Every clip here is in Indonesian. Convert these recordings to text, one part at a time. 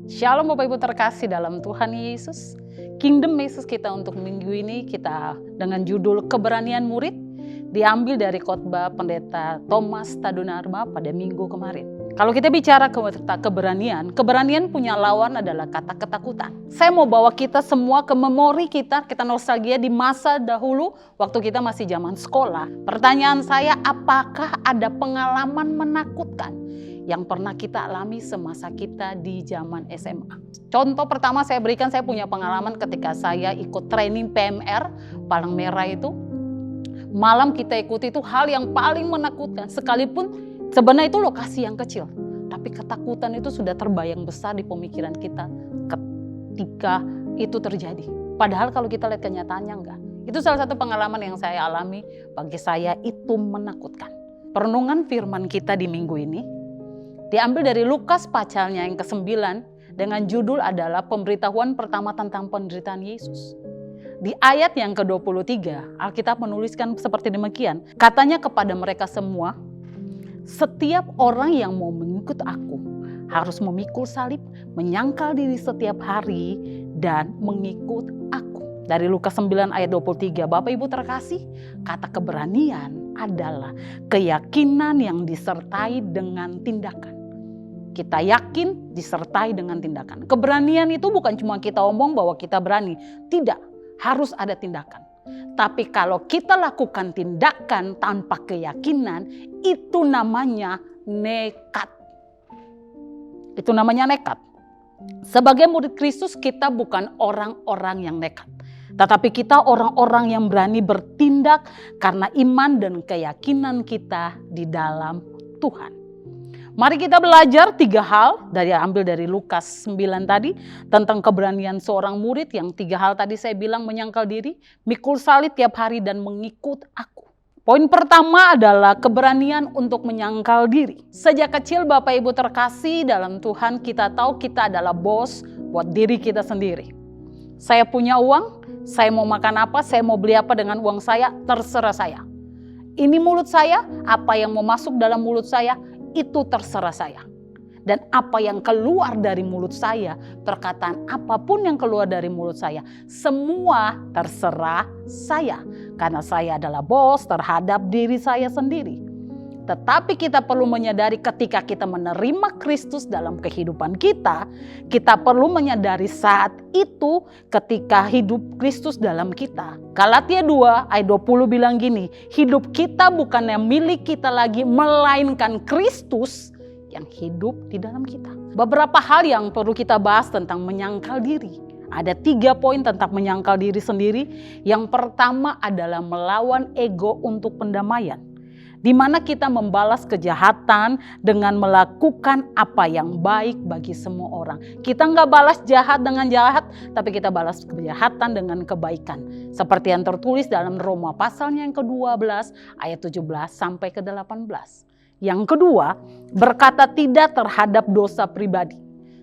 Shalom Bapak Ibu terkasih dalam Tuhan Yesus. Kingdom Message kita untuk minggu ini kita dengan judul Keberanian Murid, diambil dari khotbah Pendeta Thomas Tadunarma pada minggu kemarin. Kalau kita bicara keberanian punya lawan adalah kata ketakutan. Saya mau bawa kita semua ke memori kita nostalgia di masa dahulu waktu kita masih zaman sekolah. Pertanyaan saya, apakah ada pengalaman menakutkan yang pernah kita alami semasa kita di zaman SMA? Contoh pertama saya berikan, saya punya pengalaman ketika saya ikut training PMR Palang Merah itu. Malam kita ikuti itu hal yang paling menakutkan, sekalipun sebenarnya itu lokasi yang kecil, tapi ketakutan itu sudah terbayang besar di pemikiran kita ketika itu terjadi. Padahal kalau kita lihat kenyataannya enggak. Itu salah satu pengalaman yang saya alami, bagi saya itu menakutkan. Perenungan firman kita di minggu ini diambil dari Lukas pasalnya yang ke-9 dengan judul adalah pemberitahuan pertama tentang penderitaan Yesus. Di ayat yang ke-23, Alkitab menuliskan seperti demikian. Katanya kepada mereka semua, setiap orang yang mau mengikut aku harus memikul salib, menyangkal diri setiap hari, dan mengikut aku. Dari Lukas 9 ayat 23, Bapak Ibu terkasih, kata keberanian adalah keyakinan yang disertai dengan tindakan. Kita yakin disertai dengan tindakan. Keberanian itu bukan cuma kita omong bahwa kita berani. Tidak, harus ada tindakan. Tapi kalau kita lakukan tindakan tanpa keyakinan, itu namanya nekat. Itu namanya nekat. Sebagai murid Kristus kita bukan orang-orang yang nekat. Tetapi kita orang-orang yang berani bertindak karena iman dan keyakinan kita di dalam Tuhan. Mari kita belajar 3 hal ambil dari Lukas 9 tadi tentang keberanian seorang murid. Yang 3 hal tadi saya bilang, menyangkal diri, mikul salib tiap hari, dan mengikut aku. Poin pertama adalah keberanian untuk menyangkal diri. Sejak kecil Bapak Ibu terkasih dalam Tuhan, kita tahu kita adalah bos buat diri kita sendiri. Saya punya uang, saya mau makan apa, saya mau beli apa dengan uang saya, terserah saya. Ini mulut saya, apa yang mau masuk dalam mulut saya, itu terserah saya. Dan apa yang keluar dari mulut saya, perkataan apapun yang keluar dari mulut saya, semua terserah saya. Karena saya adalah bos terhadap diri saya sendiri. Tetapi kita perlu menyadari ketika kita menerima Kristus dalam kehidupan kita, kita perlu menyadari saat itu ketika hidup Kristus dalam kita. Galatia 2 ayat 20 bilang gini, hidup kita bukannya milik kita lagi, melainkan Kristus yang hidup di dalam kita. Beberapa hal yang perlu kita bahas tentang menyangkal diri. Ada 3 poin tentang menyangkal diri sendiri. Yang pertama adalah melawan ego untuk pendamaian. Di mana kita membalas kejahatan dengan melakukan apa yang baik bagi semua orang. Kita nggak balas jahat dengan jahat, tapi kita balas kejahatan dengan kebaikan. Seperti yang tertulis dalam Roma pasalnya yang ke-12 ayat 17 sampai ke-18. Yang kedua, berkata tidak terhadap dosa pribadi.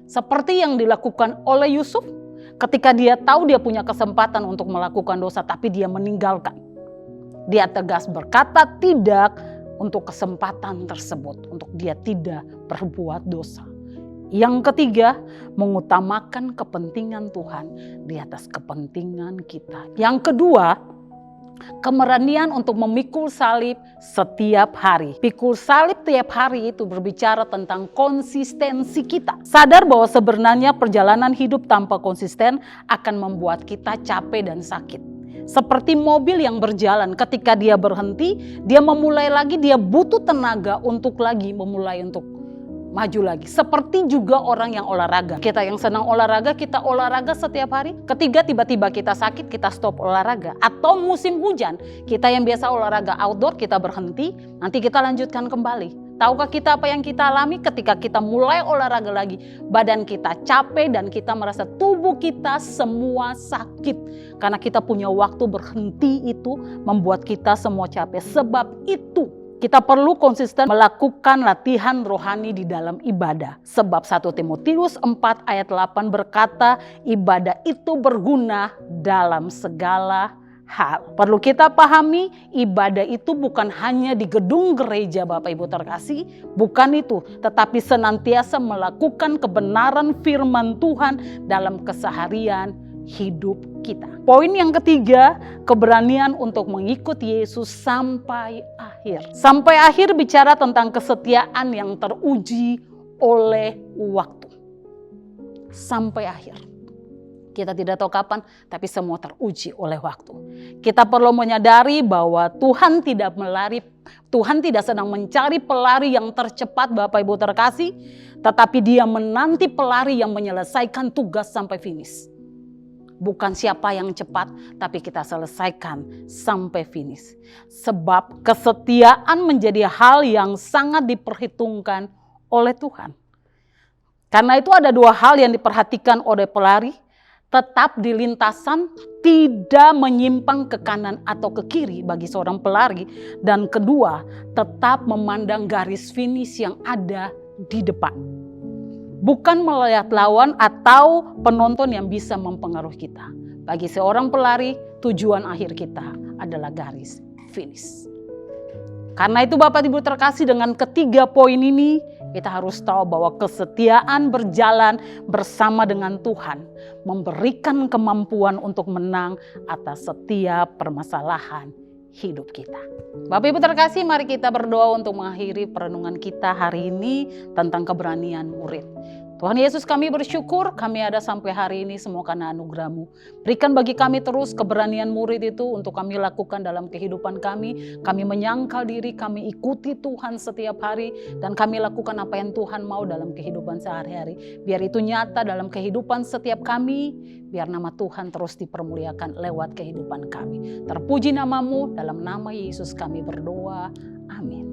Seperti yang dilakukan oleh Yusuf ketika dia tahu dia punya kesempatan untuk melakukan dosa, tapi dia meninggalkan. Dia tegas berkata tidak untuk kesempatan tersebut, untuk dia tidak berbuat dosa. Yang ketiga, mengutamakan kepentingan Tuhan di atas kepentingan kita. Yang kedua, keberanian untuk memikul salib setiap hari. Pikul salib tiap hari itu berbicara tentang konsistensi kita. Sadar bahwa sebenarnya perjalanan hidup tanpa konsisten akan membuat kita capek dan sakit. Seperti mobil yang berjalan, ketika dia berhenti, dia memulai lagi, dia butuh tenaga untuk memulai untuk maju lagi. Seperti juga orang yang olahraga. Kita yang senang olahraga, kita olahraga setiap hari. Ketika tiba-tiba kita sakit, kita stop olahraga. Atau musim hujan, kita yang biasa olahraga outdoor, kita berhenti, nanti kita lanjutkan kembali. Tahukah kita apa yang kita alami ketika kita mulai olahraga lagi? Badan kita capek dan kita merasa tubuh kita semua sakit. Karena kita punya waktu berhenti itu membuat kita semua capek. Sebab itu kita perlu konsisten melakukan latihan rohani di dalam ibadah. Sebab 1 Timotius 4 ayat 8 berkata, ibadah itu berguna dalam segala hal. Perlu kita pahami, ibadah itu bukan hanya di gedung gereja Bapak Ibu terkasih, bukan itu, tetapi senantiasa melakukan kebenaran firman Tuhan dalam keseharian hidup kita. Poin yang ketiga, keberanian untuk mengikuti Yesus sampai akhir. Sampai akhir bicara tentang kesetiaan yang teruji oleh waktu. Sampai akhir. Kita tidak tahu kapan, tapi semua teruji oleh waktu. Kita perlu menyadari bahwa Tuhan tidak sedang mencari pelari yang tercepat Bapak Ibu terkasih, tetapi Dia menanti pelari yang menyelesaikan tugas sampai finish. Bukan siapa yang cepat, tapi kita selesaikan sampai finish. Sebab kesetiaan menjadi hal yang sangat diperhitungkan oleh Tuhan. Karena itu ada dua hal yang diperhatikan oleh pelari. Tetap di lintasan, tidak menyimpang ke kanan atau ke kiri bagi seorang pelari. Dan kedua, tetap memandang garis finish yang ada di depan. Bukan melihat lawan atau penonton yang bisa mempengaruhi kita. Bagi seorang pelari, tujuan akhir kita adalah garis finish. Karena itu Bapak Ibu terkasih, dengan ketiga poin ini kita harus tahu bahwa kesetiaan berjalan bersama dengan Tuhan memberikan kemampuan untuk menang atas setiap permasalahan hidup kita. Bapak Ibu terkasih, mari kita berdoa untuk mengakhiri perenungan kita hari ini tentang keberanian murid. Tuhan Yesus, kami bersyukur kami ada sampai hari ini semua karena anugerah-Mu. Berikan bagi kami terus keberanian murid itu untuk kami lakukan dalam kehidupan kami. Kami menyangkal diri, kami ikuti Tuhan setiap hari, dan kami lakukan apa yang Tuhan mau dalam kehidupan sehari-hari. Biar itu nyata dalam kehidupan setiap kami, biar nama Tuhan terus dipermuliakan lewat kehidupan kami. Terpuji nama-Mu, dalam nama Yesus kami berdoa. Amin.